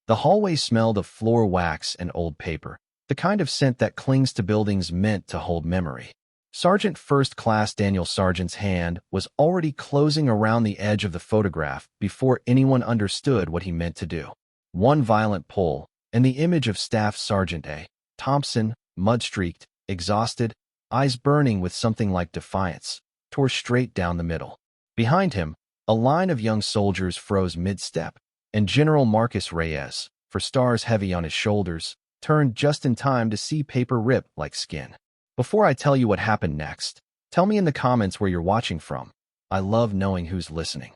The hallway smelled of floor wax and old paper, the kind of scent that clings to buildings meant to hold memory. Sergeant First Class Daniel Sargent's hand was already closing around the edge of the photograph before anyone understood what he meant to do. One violent pull, and the image of Staff Sergeant A. Thompson, mud-streaked, exhausted, eyes burning with something like defiance, tore straight down the middle. Behind him, a line of young soldiers froze mid-step, and General Marcus Reyes, for stars heavy on his shoulders, turned just in time to see paper rip like skin. Before I tell you what happened next, tell me in the comments where you're watching from. I love knowing who's listening.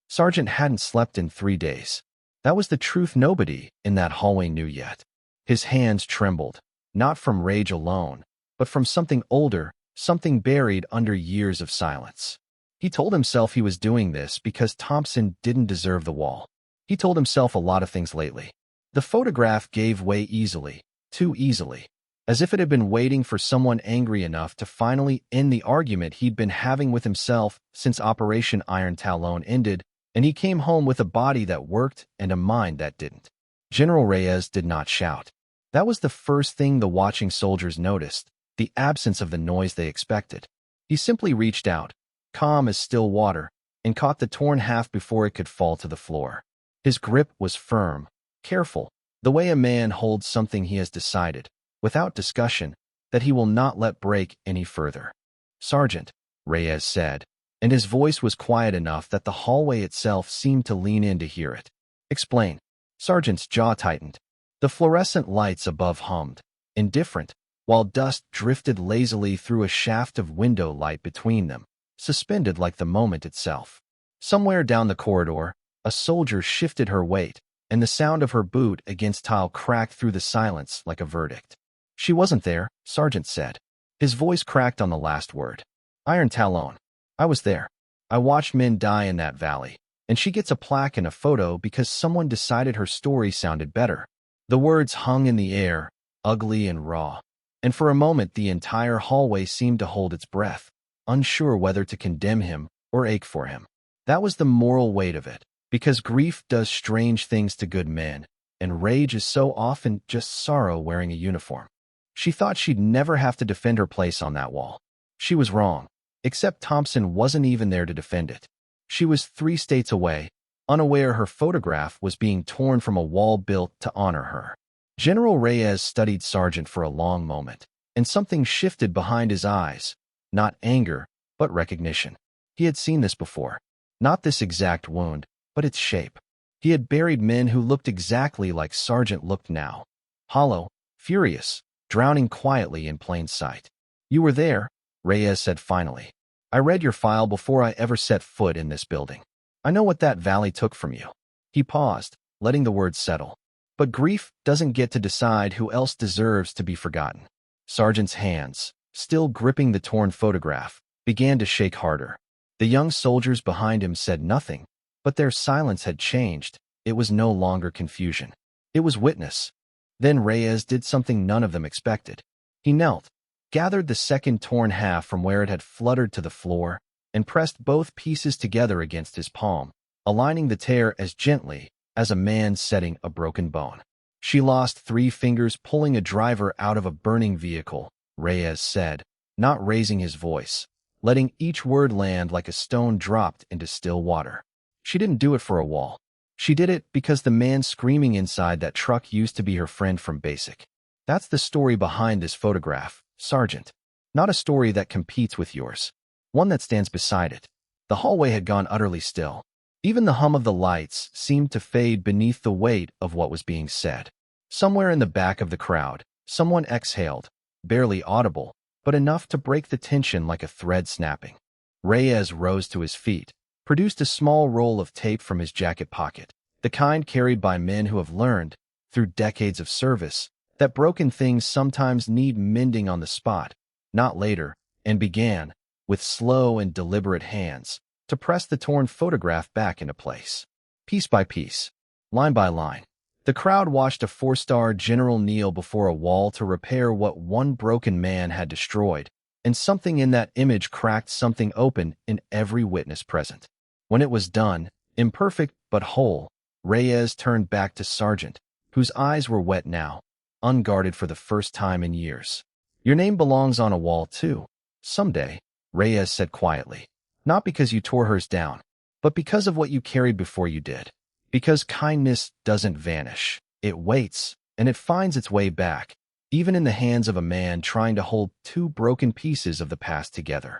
Sergeant hadn't slept in 3 days. That was the truth nobody in that hallway knew yet. His hands trembled, not from rage alone, but from something older, something buried under years of silence. He told himself he was doing this because Thompson didn't deserve the wall. He told himself a lot of things lately. The photograph gave way easily, too easily, as if it had been waiting for someone angry enough to finally end the argument he'd been having with himself since Operation Iron Talon ended, and he came home with a body that worked and a mind that didn't. General Reyes did not shout. That was the first thing the watching soldiers noticed, the absence of the noise they expected. He simply reached out, calm as still water, and caught the torn half before it could fall to the floor. His grip was firm, careful, the way a man holds something he has decided, without discussion, that he will not let break any further. "Sergeant," Reyes said, and his voice was quiet enough that the hallway itself seemed to lean in to hear it. "Explain." Sergeant's jaw tightened. The fluorescent lights above hummed, indifferent, while dust drifted lazily through a shaft of window light between them, suspended like the moment itself. Somewhere down the corridor, a soldier shifted her weight, and the sound of her boot against tile cracked through the silence like a verdict. "She wasn't there," Sergeant said. His voice cracked on the last word. "Iron Talon. I was there. I watched men die in that valley, and she gets a plaque and a photo because someone decided her story sounded better." The words hung in the air, ugly and raw, and for a moment the entire hallway seemed to hold its breath, unsure whether to condemn him or ache for him. That was the moral weight of it, because grief does strange things to good men, and rage is so often just sorrow wearing a uniform. She thought she'd never have to defend her place on that wall. She was wrong, except Thompson wasn't even there to defend it. She was 3 states away, unaware her photograph was being torn from a wall built to honor her. General Reyes studied Sergeant for a long moment, and something shifted behind his eyes, not anger, but recognition. He had seen this before. Not this exact wound, but its shape. He had buried men who looked exactly like Sergeant looked now. Hollow, furious, drowning quietly in plain sight. "You were there," Reyes said finally. "I read your file before I ever set foot in this building. I know what that valley took from you." He paused, letting the words settle. But grief doesn't get to decide who else deserves to be forgotten. Sergeant's hands, still gripping the torn photograph, began to shake harder. The young soldiers behind him said nothing, but their silence had changed. It was no longer confusion. It was witness. Then Reyes did something none of them expected. He knelt, gathered the second torn half from where it had fluttered to the floor, and pressed both pieces together against his palm, aligning the tear as gently as a man setting a broken bone. "She lost 3 fingers pulling a driver out of a burning vehicle," Reyes said, not raising his voice, letting each word land like a stone dropped into still water. "She didn't do it for a wall. She did it because the man screaming inside that truck used to be her friend from Basic. That's the story behind this photograph, Sergeant. Not a story that competes with yours. One that stands beside it." The hallway had gone utterly still. Even the hum of the lights seemed to fade beneath the weight of what was being said. Somewhere in the back of the crowd, someone exhaled, barely audible, but enough to break the tension like a thread snapping. Reyes rose to his feet, produced a small roll of tape from his jacket pocket, the kind carried by men who have learned, through decades of service, that broken things sometimes need mending on the spot, not later, and began, with slow and deliberate hands, to press the torn photograph back into place. Piece by piece, line by line, the crowd watched a 4-star general kneel before a wall to repair what one broken man had destroyed, and something in that image cracked something open in every witness present. When it was done, imperfect but whole, Reyes turned back to Sergeant, whose eyes were wet now, unguarded for the first time in years. Your name belongs on a wall, too. Someday, Reyes said quietly. Not because you tore hers down, but because of what you carried before you did. Because kindness doesn't vanish. It waits, and it finds its way back, even in the hands of a man trying to hold two broken pieces of the past together.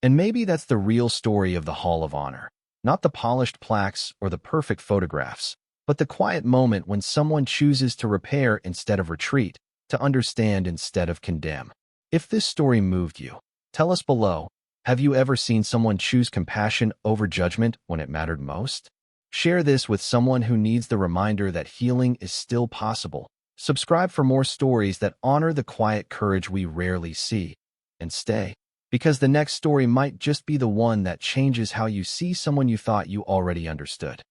And maybe that's the real story of the Hall of Honor. Not the polished plaques or the perfect photographs, but the quiet moment when someone chooses to repair instead of retreat, to understand instead of condemn. If this story moved you, tell us below. Have you ever seen someone choose compassion over judgment when it mattered most? Share this with someone who needs the reminder that healing is still possible. Subscribe for more stories that honor the quiet courage we rarely see. And stay, because the next story might just be the one that changes how you see someone you thought you already understood.